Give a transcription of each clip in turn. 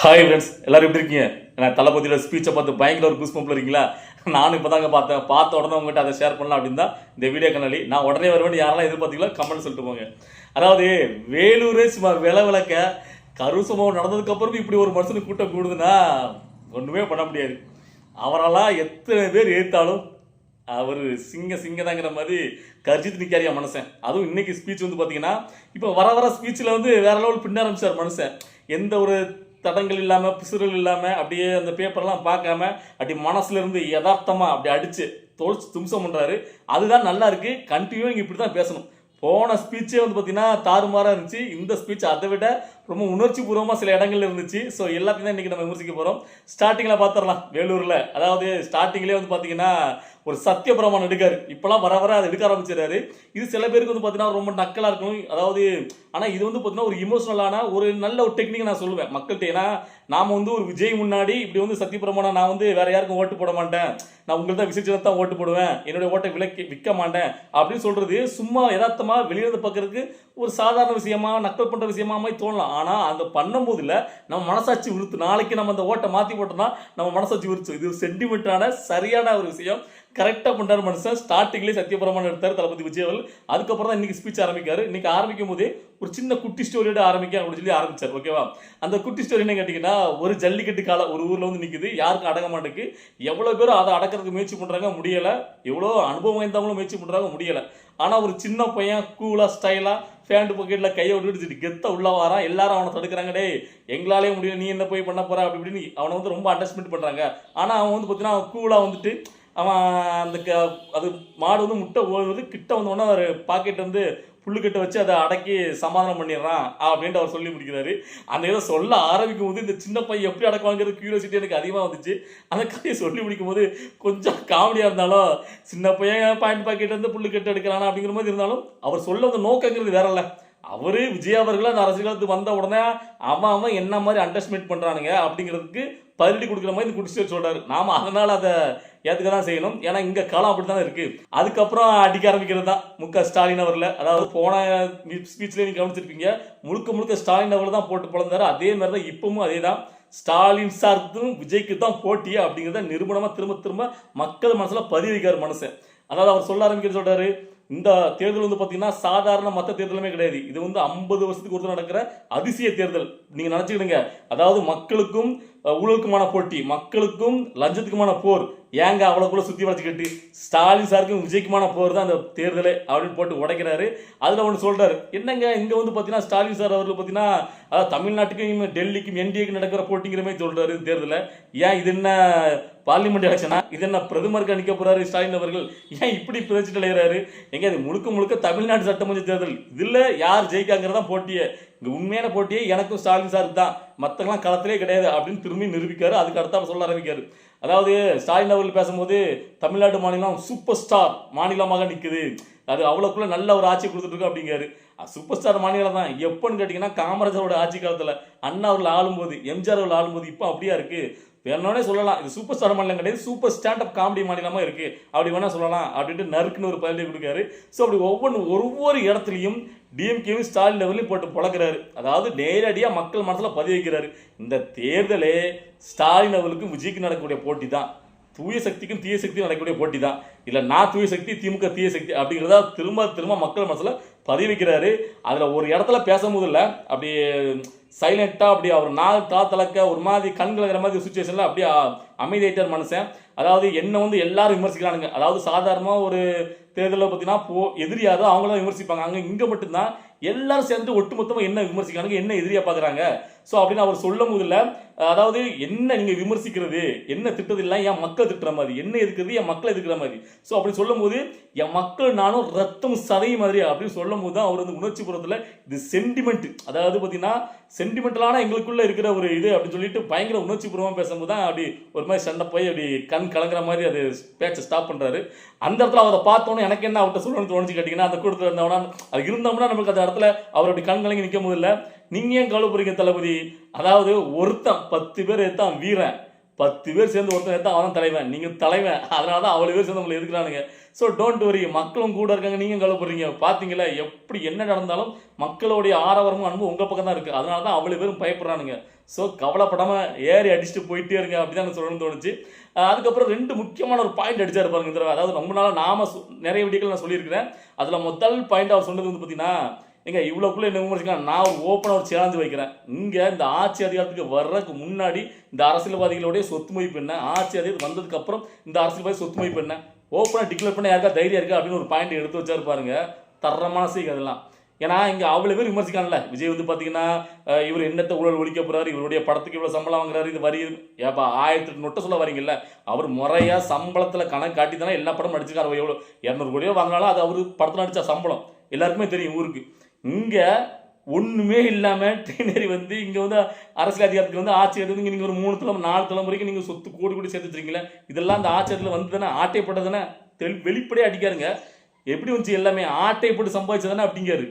Hi friends, எல்லாரும் எப்படி இருக்கீங்க? நான் தளபதியோட ஸ்பீச்சை பார்த்து பயங்கர ஒரு கூஸ் பம்பில் இருக்கீங்களா? நானும் இப்போ தாங்க பார்த்த உடனே உங்கள்கிட்ட அதை ஷேர் பண்ணலாம் அப்படின்னு தான் இந்த வீடியோ கண்ணாடி. நான் உடனே வருவேன், யாரெல்லாம் எதிர்பார்த்தீங்களோ கமெண்ட் சொல்லிட்டு போங்க. அதாவது வேலூரே சும்மா விளக்க கரு சம்பவம் நடந்ததுக்கப்புறம் இப்படி ஒரு மனுஷனுக்கு கூட்டம் கூடுதுன்னா ஒன்றுமே பண்ண முடியாது. அவரெல்லாம் எத்தனை பேர் ஏற்றாலும் அவர் சிங்கதாங்கிற மாதிரி கர்ஜித்து நிற்காரியா மனுஷன். அதுவும் இன்னைக்கு ஸ்பீச் வந்து பார்த்தீங்கன்னா இப்போ வர ஸ்பீச்சில் வந்து வேற லெவல் பின்ன ஆரம்பிச்சார் மனுஷன். எந்த ஒரு தடங்கள் இல்லாமல் பிசுறுகள் இல்லாமல் அப்படியே அந்த பேப்பர்லாம் பார்க்காம அப்படி மனசுல இருந்து யதார்த்தமாக அப்படி அடித்து தொழிச்சு தும்சம் பண்ணுறாரு. அதுதான் நல்லா இருக்கு. கண்டினியூ இங்கே இப்படி தான் பேசணும். போன ஸ்பீச்சே வந்து பார்த்தீங்கன்னா தாறுமாறாக இருந்துச்சு. இந்த ஸ்பீச் அதை விட ரொம்ப உணர்ச்சி பூர்வமாக சில இடங்கள்ல இருந்துச்சு. ஸோ எல்லாத்தையும் தான் இன்றைக்கி நம்ம விமர்சிக்க போகிறோம். ஸ்டார்டிங்கில் பார்த்துடலாம். வேலூரில் அதாவது ஸ்டார்டிங்லேயே வந்து பார்த்தீங்கன்னா ஒரு சத்தியபிரமாணம் எடுக்காரு. இப்போலாம் வர அதை எடுக்க ஆரம்பிச்சிடறாரு. இது சில பேருக்கு வந்து பார்த்தீங்கன்னா ரொம்ப நக்கலாக இருக்கணும். அதாவது ஆனால் இது வந்து பார்த்தீங்கன்னா ஒரு இமோஷனலான ஒரு நல்ல ஒரு டெக்னிக் நான் சொல்லுவேன் மக்கள்கிட்ட. ஏன்னா நாம் வந்து ஒரு விஜய் முன்னாடி இப்படி வந்து சத்தியபிரமாணம் நான் வந்து வேற யாருக்கும் ஓட்டு போட மாட்டேன், நான் உங்களுக்கு தான் விசிச்சு தான் ஓட்டு போடுவேன், என்னுடைய ஓட்டை விற்க மாட்டேன் அப்படின்னு சொல்றது சும்மா யதார்த்தமாக வெளியிருந்து பார்க்கறதுக்கு ஒரு சாதாரண விஷயமா நக்கல் பண்ணுற விஷயமா மாதிரி தோணலாம். ஆனால் அந்த பண்ணும்போது இல்லை நம்ம மனசாட்சி விருத்து. நாளைக்கு நம்ம அந்த ஓட்டை மாற்றி போட்டோம்னா நம்ம மனசாட்சி விருச்சு. இது சென்டிமெண்ட்டான சரியான ஒரு விஷயம். கரெக்டாக பண்ணுறாரு மனுஷன். ஸ்டார்டிங்லேயே சத்தியபிரமாணம் எடுத்தார் தளபதி விஜய் அவர்கள். அதுக்கப்புறம் தான் இன்னைக்கு ஸ்பீச் ஆரம்பிக்காரு. இன்னைக்கு ஆரம்பிக்கும் போதே ஒரு சின்ன குட்டி ஸ்டோரியோட ஆரம்பிக்க அப்படின்னு சொல்லி ஆரம்பிச்சார். ஓகேவா? அந்த குட்டி ஸ்டோரி என்ன கேட்டிங்கன்னா, ஒரு ஜல்லிக்கட்டு காலை ஒரு ஊரில் வந்து நிற்குது. யாருக்கும் அடங்க மாட்டேங்குது. எவ்வளோ பேரும் அதை அடக்கிறதுக்கு முயற்சி பண்ணுறாங்க, முடியலை. எவ்வளோ அனுபவம் வாய்ந்தவங்களும் முயற்சி பண்ணுறாங்க, முடியலை. ஆனால் ஒரு சின்ன பையன் கூலாக ஸ்டைலாக ஃபேண்ட் பாக்கெட்டில் கையை விட்டுட்டு கெத்த உள்ள வரான். எல்லாரும் அவனை தடுக்கிறாங்க. டே எங்களாலே முடியல, நீ என்ன போய் பண்ண போற அப்படி இப்படின்னு அவனை வந்து ரொம்ப அண்டர்ஸ்டாண்ட் பண்ணுறாங்க. ஆனால் அவன் வந்து பார்த்தீங்கன்னா அவன் கூலாக வந்துட்டு அவன் அந்த அது மாடு வந்து முட்டை ஓடுவது கிட்ட வந்தோடனே ஒரு பாக்கெட் வந்து புல்லுக்கட்டை வச்சு அதை அடக்கி சமாதானம் பண்ணிடுறான் அப்படின்ட்டு அவர் சொல்லி முடிக்கிறாரு. அந்த இதை சொல்ல ஆரம்பிக்கும் போது இந்த சின்ன பையன் எப்படி அடக்குவாங்கிறது கியூரியாசிட்டி எனக்கு அதிகமாக வந்துச்சு. அந்த கதையை சொல்லி முடிக்கும் போது கொஞ்சம் காமெடியாக இருந்தாலும் சின்ன பையன் பாயிண்ட் பாக்கெட் வந்து புல்லுக்கட்டு எடுக்கிறானா அப்படிங்கிற மாதிரி இருந்தாலும் அவர் சொல்ல அந்த நோக்கங்கிறது வேற இல்லை. அவரு விஜய் அவர்கள் அந்த அரசியலுக்கு வந்த உடனே அவன் என்ன மாதிரி அண்டர்ஸ்டிமேட் பண்றானுங்க அப்படிங்கிறதுக்கு பதிலடி கொடுக்குற மாதிரி இந்த குடிச்சு சொல்றாரு. நாம அதனால அதை ஏத்துக்க தான் செய்யணும். ஏன்னா இங்க காலம் அப்படித்தான் இருக்கு. அதுக்கப்புறம் அடிக்க ஆரம்பிக்கிறது தான் முக ஸ்டாலின் அவர்ல. அதாவது போன ஸ்பீச்ல நீங்க கவனிச்சிருப்பீங்க, முழுக்க ஸ்டாலின் அவர்கள் தான் போட்டு பிறந்தாரு. அதே மாதிரி தான் இப்பவும் அதே தான். ஸ்டாலின் சார்க்கும் விஜய்க்கு தான் போட்டி அப்படிங்கிறத நிரூபணமா திரும்ப மக்கள் மனசுல பதிவு வைக்காரு மனுஷன். அதாவது அவர் சொல்ல சொல்றாரு, இந்த தேர்தல் வந்து பார்த்தீங்கன்னா சாதாரண மற்ற தேர்தலுமே கிடையாது. இது வந்து 50 வருஷத்துக்கு ஒருத்தர் நடக்கிற அதிசய தேர்தல். நீங்கள் நினச்சிக்கிடுங்க. அதாவது மக்களுக்கும் ஊழலுக்குமான போட்டி, மக்களுக்கும் லஞ்சத்துக்குமான போர். ஏங்க அவ்வளோக்குள்ள சுற்றி வளர்ச்சிக்கிட்டு ஸ்டாலின் சாருக்கும் விஜய்க்குமான போர் தான் அந்த தேர்தலே அப்படின்னு போட்டு உடைக்கிறாரு. அதில் ஒன்று சொல்கிறாரு, என்னங்க இங்கே வந்து பார்த்தீங்கன்னா ஸ்டாலின் சார் அவர்கள் பார்த்தீங்கன்னா அதாவது தமிழ்நாட்டுக்கும் டெல்லிக்கும் என்டிஏக்கு நடக்கிற போட்டிங்கிற மாதிரி சொல்கிறாரு தேர்தலில். ஏன் இது என்ன பார்லிமெண்ட் எலெக்ஷனா? இது என்ன பிரதமருக்கு அளிக்க போறாரு ஸ்டாலின் அவர்கள்? ஏன் இப்படி பிரிச்சுட்டு அலைகிறாரு? எங்க அது முழுக்க தமிழ்நாடு சட்டமன்ற தேர்தல். இதில் யார் ஜெயிக்காங்கிறதா போட்டியே. இங்கே உண்மையான போட்டியே எனக்கும் ஸ்டாலின் சாருக்கு தான், மற்றவங்களாம் களத்திலே கிடையாது அப்படின்னு திரும்பி நிரூபிக்காரு. அதுக்கு அடுத்த சொல்ல ஆரம்பிக்காரு. அதாவது ஸ்டாலின் அவர்கள் பேசும்போது தமிழ்நாடு மாநிலம் சூப்பர் ஸ்டார் மாநிலமாக நிற்குது, அது அவ்வளோக்குள்ள நல்ல ஒரு ஆட்சி கொடுத்துட்டு இருக்கு அப்படிங்காரு. சூப்பர் ஸ்டார் மாநிலம் தான் எப்போன்னு கேட்டிங்கன்னா காமராஜரோட ஆட்சி காலத்தில் அண்ணா அவர்கள் ஆளும்போது, எம்ஜிஆர் அவர்கள் ஆளும்போது. இப்போ அப்படியா இருக்கு? வேணும்னே சொல்லலாம், இது சூப்பர் ஸ்டார் மாநிலம் கிடையாது, சூப்பர் ஸ்டாண்டப் காமெடி மாநிலமாக இருக்கு அப்படி வேணா சொல்லலாம் அப்படின்ட்டு நறுக்குன்னு ஒரு பதிலை கொடுக்காரு. ஸோ அப்படி ஒவ்வொரு இடத்துலையும் டிஎம்கேவும் ஸ்டாலின் லெவலையும் போட்டு பழக்கிறாரு. அதாவது நேரடியாக மக்கள் மனசில் பதிவு வைக்கிறாரு. இந்த தேர்தலே ஸ்டாலின் அவர்களுக்கும் விஜய்க்கு நடக்கக்கூடிய போட்டி தான். தூய சக்திக்கும் தீய சக்தியும் நடக்கக்கூடிய போட்டி தான். இல்லை நான் தூய சக்தி, திமுக தீய சக்தி அப்படிங்கிறதா திரும்ப மக்கள் மனசில் பதிவு வைக்கிறாரு. அதில் ஒரு இடத்துல பேசும்போது இல்லை, அப்படி சைலண்டாக அப்படி அவர் நாள் தாத்தலக்க ஒரு மாதிரி கண்கலகிற மாதிரி சுச்சுவேஷனில் அப்படியே அமைதியாயிட்டார் மனுஷன். அதாவது என்ன வந்து எல்லாரும் விமர்சிக்கிறானுங்க. அதாவது சாதாரணமாக ஒரு தேர்தலில் பார்த்தீங்கன்னா எதிரியாதோ அவங்களாம் விமர்சிப்பாங்க. அங்கே இங்கே மட்டும்தான் எல்லாரும் சேர்ந்து ஒட்டுமொத்தமாக என்ன விமர்சிக்கிறாங்க, என்ன எதிரியாக பார்க்குறாங்க. ஸோ அப்படின்னு அவர் சொல்லும் போதில்ல, அதாவது என்ன நீங்கள் விமர்சிக்கிறது, என்ன திட்டது இல்லை, என் மக்கள் திட்டுற மாதிரி, என்ன எதுக்குறது என் மக்களை எதுக்குற மாதிரி. ஸோ அப்படி சொல்லும் போது என் மக்கள் நானும் ரத்தம் சதை மாதிரி அப்படின்னு சொல்லும் போது தான் அவர் வந்து உணர்ச்சி புறத்தில் இது சென்டிமெண்ட், அதாவது பார்த்தீங்கன்னா சென்டிமெண்டலான எங்களுக்குள்ள இருக்கிற ஒரு இது அப்படின்னு சொல்லிட்டு பயங்கர உணர்ச்சி பூர்வமாக பேசும்போது தான் அப்படி ஒரு மாதிரி சண்டை போய் அப்படி கண் கலங்குற மாதிரி அது பேச்சை ஸ்டாப் பண்ணுறாரு. அந்த இடத்துல அவரை பார்த்தோன்னே எனக்கு என்ன அவர்கிட்ட சொல்லணும்னு தோணுச்சு கேட்டிங்கன்னா, அந்த கூட்டத்தில் இருந்தவனா அது இருந்தோம்னா நமக்கு அந்த இடத்துல அவர் அப்படி கண் கலங்கி நிற்கும் போது இல்லை, நீங்கள் ஏன் கவலைப்படுறீங்க தளபதி? அதாவது ஒருத்தன் 10 பேர் எடுத்தான் வீரன், 10 பேர் சேர்ந்து ஒருத்தன் எடுத்தா அவன் தலைவன், நீங்கள் தலைவன். அதனால தான் அவ்வளோ பேர் சேர்ந்து உங்களை எதுக்குறானுங்க. ஸோ டோன்ட் வரி, மக்களும் கூட இருக்காங்க, நீங்கள் கவலைப்படுறீங்க. பார்த்தீங்களா எப்படி என்ன நடந்தாலும் மக்களுடைய ஆரவாரமும் அன்பும் உங்கள் பக்கம் தான் இருக்குது. அதனால தான் அவ்வளோ பேரும் பயப்படுறானுங்க. ஸோ கவலைப்படாமல் ஏறி அடிச்சுட்டு போயிட்டே இருங்க, அப்படி தான் எனக்கு சொல்லணும்னு தோணுச்சு. அதுக்கப்புறம் 2 முக்கியமான ஒரு பாயிண்ட் அடிச்சாரு பாருங்க இந்த தடவை. அதாவது ரொம்ப நாளாக நிறைய வீடியோக்கள் நான் சொல்லியிருக்கிறேன். அதில் முதல் பாயிண்ட் அவர் சொன்னது வந்து பார்த்தீங்கன்னா, எங்க இவ்வளோக்குள்ளே என்ன விமர்சிக்கலாம், நான் ஒரு ஓப்பனாக ஒரு சேலஞ்சு வைக்கிறேன். இங்கே இந்த ஆட்சி அதிகாரத்துக்கு வர்றதுக்கு முன்னாடி இந்த அரசியல்வாதிகளுடைய சொத்து மதிப்பு என்ன, ஆட்சி அதிகாரத்துக்கு வந்ததுக்கப்புறம் இந்த அரசியல்வாதி சொத்து மதிப்பு என்ன, ஓப்பனாக டிக்ளேர் பண்ண யாருக்கா தைரியம் இருக்கா அப்படின்னு ஒரு பாயிண்ட் எடுத்து வச்சாரு பாருங்க. தரமான செய்தி அதெல்லாம். ஏன்னா இங்கே அவ்வளோ பேர் விமர்சிக்காங்கல்ல, விஜய் வந்து பார்த்தீங்கன்னா இவர் என்னத்தை ஊழல் ஒழிக்க போகிறாரு, இவருடைய படத்துக்கு இவ்வளோ சம்பளம் வாங்குறாரு, இது வரி ஏப்பா 1008 நொட்டை சொல்ல வரீங்கல்ல. அவர் முறையாக சம்பளத்தில் கணக்கு காட்டி தானே எல்லா படமும் நடிச்சிருக்காரு. எவ்வளோ 200 கோடியோ வாங்கினாலும் அது அவர் படத்தில் நடித்த சம்பளம் எல்லாருக்குமே தெரியும் ஊருக்கு. இங்கே ஒன்றுமே இல்லாமல் ட்ரெயினரி வந்து இங்கே வந்து அரசியல் அதிகாரத்துக்கு வந்து ஆட்சி எடுத்து நீங்கள் ஒரு 3 தலைமுறை 4 தலைமுறைக்கு நீங்கள் சொத்து கோடி சேர்த்து வச்சிருக்கீங்களே, இதெல்லாம் அந்த ஆட்சியத்தில் வந்து தானே ஆட்டைப்பட்டதானே வெளிப்படையாக அடிக்காருங்க. எப்படி வந்துச்சு எல்லாமே ஆட்டை போட்டு சம்பாதிச்சதானே அப்படிங்காரு.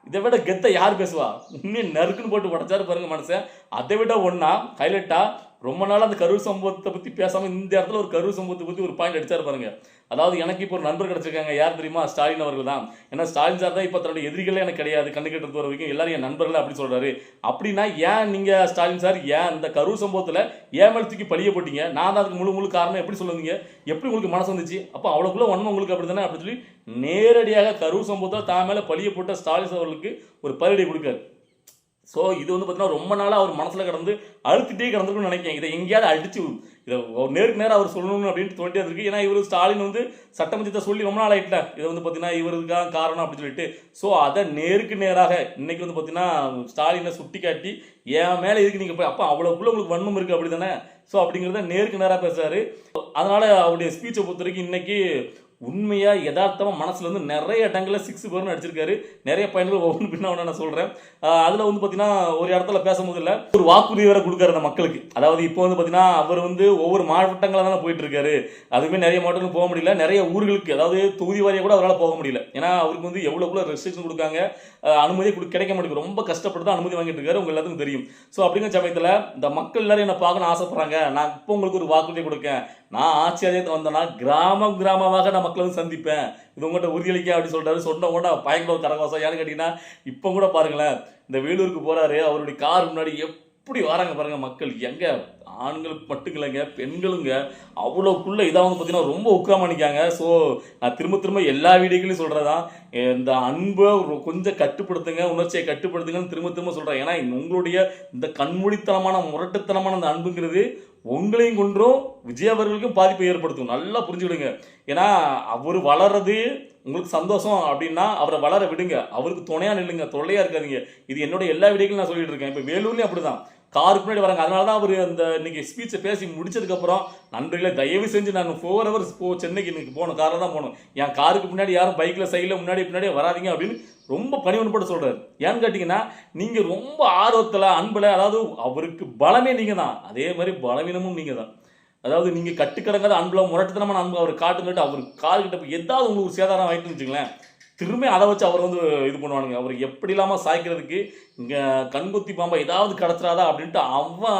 இதை விட கெத்தை யார் பேசுவா? உண்மையை நறுக்குன்னு போட்டு உடச்சாரு பாருங்க மனுஷன். அதை விட ஒன்றா ஹைலைட்டா ரொம்ப நாள் அந்த கரூர் சம்பவத்தை பற்றி பேசாமல் இந்த இடத்துல ஒரு கரூர் சம்பவத்தை பற்றி ஒரு பாயிண்ட் அடிச்சாரு பாருங்க. அதாவது எனக்கு இப்போ ஒரு நண்பர் கிடைச்சிருக்காங்க. யார் தெரியுமா? ஸ்டாலின் அவர்கள் தான். ஏன்னா ஸ்டாலின் சார் தான் இப்போ தன்னுடைய எதிரிகளே எனக்கு கிடையாது, கண்ணு கெட்டது வர வரைக்கும் எல்லாரும் என் நண்பர்கள் அப்படி சொல்றாரு. அப்படின்னா ஏன் நீங்கள் ஸ்டாலின் சார் ஏன் இந்த கரூர் சம்பவத்தில் ஏன் மேல் தூக்கி பழிய போட்டீங்க? நான் தான் அதுக்கு முழு காரணம் எப்படி சொல்லுவீங்க? எப்படி உங்களுக்கு மனசு வந்துச்சு? அப்போ அவ்வளோக்குள்ள ஒன்றும் உங்களுக்கு அப்படி தானே அப்படின்னு சொல்லி நேரடியாக கரூர் சம்பவத்தில் தான் மேலே பழிய போட்ட ஸ்டாலின் அவர்களுக்கு ஒரு பதிலடி கொடுக்காரு. ஸோ இது வந்து பார்த்தீங்கன்னா ரொம்ப நாளாக அவர் மனசில் கடந்து அழுத்திட்டே கிடந்திருக்குன்னு நினைக்கிறேன். இதை எங்கேயாவது அடிச்சு இதை நேருக்கு நேரம் அவர் சொல்லணும் அப்படின்னு தோண்டியே இருக்கு. ஏன்னா இவர் ஸ்டாலின் வந்து சட்டமன்றத்தை சொல்லி ரொம்ப நாள் ஆகிட்டல, இதை வந்து பார்த்தீங்கன்னா இவருக்காக காரணம் அப்படின்னு சொல்லிட்டு. ஸோ அதை நேருக்கு நேராக இன்னைக்கு வந்து பார்த்தீங்கன்னா ஸ்டாலினை சுட்டி காட்டி என் மேலே இதுக்கு நீங்கள் போய் அப்போ அவ்வளோக்குள்ள உங்களுக்கு வன்மம் இருக்குது அப்படி தானே. ஸோ அப்படிங்கிறத நேருக்கு நேராக பேசுறாரு. அதனால அவருடைய ஸ்பீச்சை பொறுத்த வரைக்கும் இன்னைக்கு உண்மையாக யதார்த்தமாக மனசில் வந்து நிறைய இடங்களில் 6 பேர்னு அடிச்சிருக்காரு. நிறைய பயன்கள் ஒவ்வொன்று பின்னா நான் சொல்கிறேன். அதில் வந்து பார்த்தீங்கன்னா ஒரு இடத்துல பேசும்போது இல்லை ஒரு வாக்குறுதி வேற கொடுக்காரு அந்த மக்களுக்கு. அதாவது இப்போ வந்து பார்த்தீங்கன்னா அவர் வந்து ஒவ்வொரு மாவட்டங்களாக தானே போயிட்டு இருக்காரு. அதுவுமே நிறைய மாவட்டங்களுக்கு போக முடியல, நிறைய ஊர்களுக்கு அதாவது தொகுதி வாரியாக கூட அவரால் போக முடியல. ஏன்னா அவருக்கு வந்து எவ்வளோக்குள்ள ரெஸ்ட்ரிக்ஷன் கொடுக்காங்க, அனுமதி கிடைக்க மாட்டேங்குது. ரொம்ப கஷ்டப்பட்டு தான் அனுமதி வாங்கிட்டு இருக்காரு, உங்க எல்லாத்துக்கும் தெரியும். ஸோ அப்படிங்கிற சமயத்தில் இந்த மக்கள் எல்லாரும் என்ன பார்க்கணும்னு ஆசைப்படுறாங்க. நான் இப்போ உங்களுக்கு ஒரு வாக்குறுதி கொடுக்கேன், நான் ஆட்சி அதிகாரத்துக்கு வந்தேன்னா கிராமமாக நான் மக்களை வந்து சந்திப்பேன், இது உங்கள்கிட்ட உறுதியளிக்க அப்படின்னு சொல்றாரு. சொன்ன கூட பயங்கர ஒரு கரகோசம். யாரும் கேட்டீங்கன்னா இப்போ கூட பாருங்களேன், இந்த வேலூருக்கு போறாரு, அவருடைய கார் முன்னாடி எப்படி வராங்க பாருங்க மக்கள். எங்க ஆண்களுக்கு மட்டும் இல்லைங்க, பெண்களுங்க அவ்வளோக்குள்ள இதாக வந்து பார்த்தீங்கன்னா ரொம்ப உட்காமணிக்காங்க. ஸோ நான் திரும்ப எல்லா வீடியோக்களையும் சொல்கிறதான், இந்த அன்பை கொஞ்சம் கட்டுப்படுத்துங்க, உணர்ச்சியை கட்டுப்படுத்துங்கன்னு திரும்ப சொல்கிறேன். ஏன்னா உங்களுடைய இந்த கண்மூடித்தனமான முரட்டுத்தனமான அந்த அன்புங்கிறது உங்களையும் கொன்றும் விஜய் அவர்களுக்கும் பாதிப்பை ஏற்படுத்தும். நல்லா புரிஞ்சுக்கிடுங்க. ஏன்னா அவர் வளர்றது உங்களுக்கு சந்தோஷம் அப்படின்னா அவரை வளர விடுங்க, அவருக்கு துணையா நில்லுங்க, தொல்லையா இருக்காதீங்க. இது என்னோட எல்லா வீடியோக்களும் நான் சொல்லிட்டு இருக்கேன். இப்போ வேலூர்லேயும் அப்படிதான் காருக்கு முன்னாடி வராங்க. அதனால தான் அவர் அந்த இன்னைக்கு ஸ்பீச்சை பேசி முடிச்சதுக்கப்புறம் நண்பர்களே தயவு செஞ்சு நான் 4 ஹவர்ஸ் சென்னைக்கு இன்னைக்கு போகணும், காரில் தான் போகணும், என் காருக்கு பின்னாடி யாரும் பைக்கில் சைடில் முன்னாடியே வராதிங்க அப்படின்னு ரொம்ப பணிவன்பட்டு சொல்கிறார். ஏன்னு கேட்டிங்கன்னா நீங்கள் ரொம்ப ஆர்வத்தில் அன்பில், அதாவது அவருக்கு பலமே நீங்கள் தான், அதே மாதிரி பலவீனமும் நீங்கள் தான். அதாவது நீங்கள் கட்டுக்கடங்காத அன்பில் முரட்டுத்தனமான அன்பு அவர் காட்டுங்கிட்டு அவர் கால்கிட்ட போய் ஏதாவது உங்களுக்கு ஒரு சேதாரம் ஆகிட்டுன்னு வச்சுங்களேன், திரும்ப அதை வச்சு அவர் வந்து இது பண்ணுவானுங்க. அவர் எப்படி இல்லாமல் சாய்க்கிறதுக்கு இங்கே கண்குத்தி பாம்பா ஏதாவது கிடச்சிடாதா அப்படின்ட்டு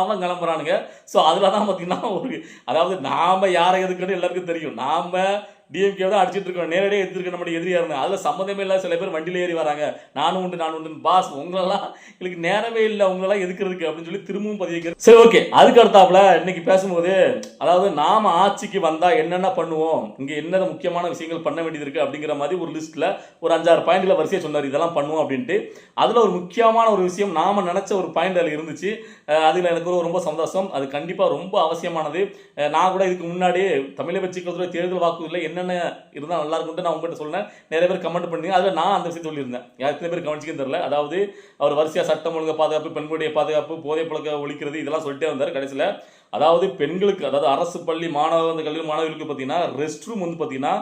அவன் கிளம்புறானுங்க. ஸோ அதில் தான் பார்த்தீங்கன்னா அதாவது நாம் யாரை எதுக்குன்னு எல்லாருக்கும் தெரியும். நாம் டிஎம்கே தான் அடிச்சுட்டு இருக்கோம், நேரடியாக எடுத்துருக்க நம்மளுடைய எதிரியாக இருந்தாங்க. அதில் சம்மந்தமே இல்லாத சில பேர் வண்டியில் ஏறி வராங்க, நானும் உண்டு பாஸ், உங்களெல்லாம் எனக்கு நேரமே இல்லை உங்களெல்லாம் எதுக்குறதுக்கு அப்படின்னு சொல்லி திரும்பவும் பதிவிக்கிறது. சரி ஓகே, அதுக்கு அடுத்தாப்புல இன்னைக்கு பேசும்போது அதாவது நாம் ஆட்சிக்கு வந்தால் என்னென்ன பண்ணுவோம், இங்கே என்னென்ன முக்கியமான விஷயங்கள் பண்ண வேண்டியது இருக்குது அப்படிங்கிற மாதிரி ஒரு லிஸ்ட்டில் ஒரு 5-6 பாயிண்ட்களை வரிசையாக சொன்னார், இதெல்லாம் பண்ணுவோம் அப்படின்ட்டு. அதில் ஒரு முக்கியமான ஒரு விஷயம் நாம் நினச்ச ஒரு பாயிண்ட் அதில் இருந்துச்சு. அதில் எனக்கு ரொம்ப சந்தோஷம். அது கண்டிப்பாக ரொம்ப அவசியமானது. நான் கூட இதுக்கு முன்னாடி தமிழக வெற்றிக்கழகத்துறை தேர்தல் வாக்குறுதியில் என்னென்ன இருந்தால் நல்லா இருக்கும்னு நான் உங்கள்கிட்ட சொன்னேன். நிறைய பேர் கமெண்ட் பண்ணி அதில் நான் அந்த விஷயம் சொல்லியிருந்தேன். எத்தனை பேர் கவனிச்சுன்னு தெரியல. அதாவது அவர் வரிசையாக சட்டம் ஒழுங்கு பாதுகாப்பு, பெண்களுடைய பாதுகாப்பு, போதை பழக்க ஒழிக்கிறது இதெல்லாம் சொல்லிட்டே வந்தார். கடைசியில் அதாவது பெண்களுக்கு, அதாவது அரசு பள்ளி கல்லூரி மாணவர்களுக்கு பார்த்தீங்கன்னா ரெஸ்ட் ரூம் வந்து பார்த்தீங்கன்னா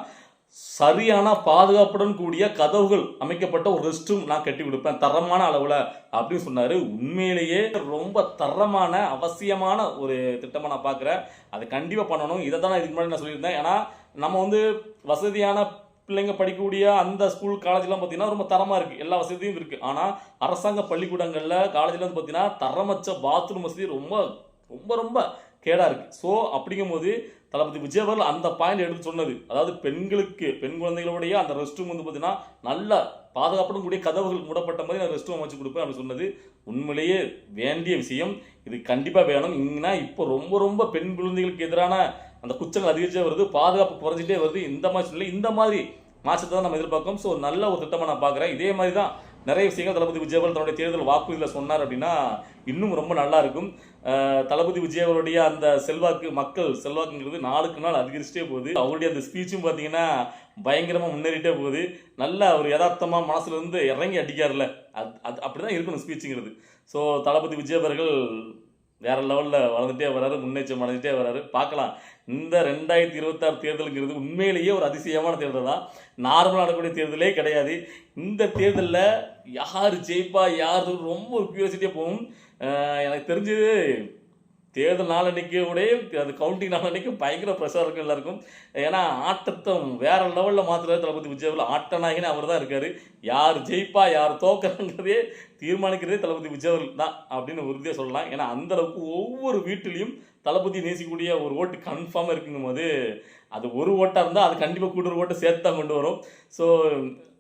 சரியான பாதுகாப்புடன் கூடிய கதவுகள் அமைக்கப்பட்ட ஒரு ரெஸ்ட் ரூம் நான் கட்டி கொடுப்பேன் தரமான அளவில் அப்படின்னு சொன்னார். உண்மையிலேயே ரொம்ப தரமான அவசியமான ஒரு திட்டமாக நான் பார்க்குறேன். அதை கண்டிப்பாக பண்ணணும். இதை தான் இதுக்கு முன்னாடி நான் சொல்லியிருந்தேன். ஏன்னா நம்ம வந்து வசதியான பிள்ளைங்க படிக்கக்கூடிய அந்த ஸ்கூல் காலேஜ்லாம் பார்த்தீங்கன்னா ரொம்ப தரமாக இருக்குது, எல்லா வசதியும் இருக்குது. ஆனால் அரசாங்க பள்ளிக்கூடங்களில் காலேஜில் வந்து பார்த்தீங்கன்னா தரமற்ற பாத்ரூம் வசதி ரொம்ப ரொம்ப ரொம்ப கேடாக இருக்குது. ஸோ அப்படிங்கும்போது தளபதி விஜய் அவர்கள் அந்த பாயிண்ட் எடுத்து சொன்னது. அதாவது பெண் குழந்தைகளுடைய அந்த ரெஸ்ட் ரூம் வந்து பார்த்தீங்கன்னா நல்ல பாதுகாப்புடன் கூடிய கதவுகள் மூடப்பட்ட மாதிரி நான் ரெஸ்ட் ரூம் அமைச்சு கொடுப்பேன் அப்படின்னு சொன்னது உண்மையிலேயே வேண்டிய விஷயம். இது கண்டிப்பாக வேணும். ஏன்னா இப்போ ரொம்ப ரொம்ப பெண் குழந்தைகளுக்கு எதிரான அந்த குற்றங்கள் அதிகரிச்சே வருது, பாதுகாப்பு குறைஞ்சிட்டே வருது. இந்த மாதிரி சூழ்நிலை இந்த மாதிரி மாற்றத்தை தான் நம்ம எதிர்பார்க்கோம். ஸோ நல்ல ஒரு திட்டமாக நான் பார்க்குறேன். இதே மாதிரி தான் நிறைய விஷயங்கள் தளபதி விஜய் அவர்கள் தன்னுடைய தேர்தல் வாக்குறுதியில் சொன்னார் அப்படின்னா இன்னும் ரொம்ப நல்லா இருக்கும். தளபதி விஜய் அவருடைய அந்த மக்கள் செல்வாக்குங்கிறது நாளுக்கு நாள் அதிகரிச்சுட்டே போகுது. அவருடைய அந்த ஸ்பீச்சும் பார்த்தீங்கன்னா பயங்கரமாக முன்னேறிட்டே போகுது. நல்ல ஒரு யதார்த்தமாக மனசுல இருந்து இறங்கி அடிக்காருல்ல, அது அப்படிதான் இருக்கணும் ஸ்பீச்சுங்கிறது. ஸோ தளபதி விஜய் அவர்கள் வேற லெவலில் வளர்ந்துட்டே வர்றாரு, முன்னேற்றம் அடைஞ்சிட்டே வர்றாரு. பார்க்கலாம். இந்த 2026 தேர்தலுங்கிறது உண்மையிலேயே ஒரு அதிசயமான தேர்தல் தான். நார்மலாக நடக்கக்கூடிய தேர்தலே கிடையாது. இந்த தேர்தலில் யார் ஜெயிப்பா யார் ரொம்ப ஒரு கியூரியாசிட்டியாக போகும். எனக்கு தெரிஞ்சது தேர்தல் நாளன்னைக்கு அது கவுண்டிங் நாளன்னைக்கு பயங்கர ப்ரெஷர் இருக்கும் எல்லாருக்கும். ஏன்னா ஆட்டத்தை வேற லெவலில் மாற்றுறாரு தளபதி விஜய் அவர்கள். ஆட்ட நாயகனே அவர் தான் இருக்காரு. யார் ஜெயிப்பா யார் தோக்கிறங்கிறதே தீர்மானிக்கிறதே தளபதி விஜய் அவர்கள் தான் அப்படின்னு உறுதியாக சொல்லலாம். ஏன்னா அந்த அளவுக்கு ஒவ்வொரு வீட்டிலையும் தளபதி நேசிக்கக்கூடிய ஒரு ஓட்டு கன்ஃபார்மாக இருக்குங்கும் போது அது ஒரு ஓட்டாக இருந்தால் அது கண்டிப்பாக கூடுதல் ஓட்டை சேர்த்து தான் கொண்டு வரும். ஸோ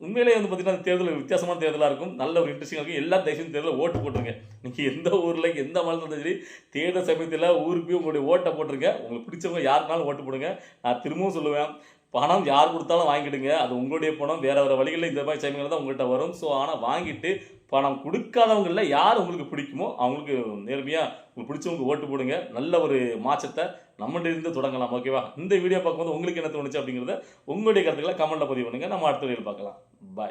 உண்மையிலேயே வந்து பார்த்தீங்கன்னா தேர்தல் வித்தியாசமான தேர்தலாக இருக்கும். நல்ல ஒரு இன்ட்ரெஸ்டிங்காக இருக்கும். எல்லா தயவுசெய்து தேர்தலில் ஓட்டு போட்டுருங்க. நீங்கள் எந்த ஊரில் எந்த மாநிலத்தில் சரி தேர்தல் சமயத்தில் ஊருக்கு போய் உங்களுடைய ஓட்டை போட்டுருங்க. உங்களுக்கு பிடிச்சவங்க யாருனாலும் ஓட்டு போடுங்க. நான் திரும்பவும் சொல்லுவேன், பணம் யார் கொடுத்தாலும் வாங்கிடுங்க. அது உங்களுடைய பணம். வேறு வேறு வழிகளில் இந்த மாதிரி சமயங்கள் தான் உங்கள்கிட்ட வரும். ஸோ ஆனால் வாங்கிட்டு பணம் கொடுக்காதவங்களில் யார் உங்களுக்கு பிடிக்குமோ அவங்களுக்கு நேர்மையாக உங்களுக்கு பிடிச்சவங்க ஓட்டு போடுங்க. நல்ல ஒரு மாற்றத்தை நம்மகிட்ட இருந்து தொடங்கலாம். ஓகேவா? இந்த வீடியோ பார்க்கும்போது உங்களுக்கு என்ன தோணுச்சு அப்படிங்கிறத உங்களுடைய கருத்துக்களை கமெண்ட்டில் பதிவு பண்ணுங்கள். நம்ம அடுத்த வீடியோவில் பார்க்கலாம். பாய்.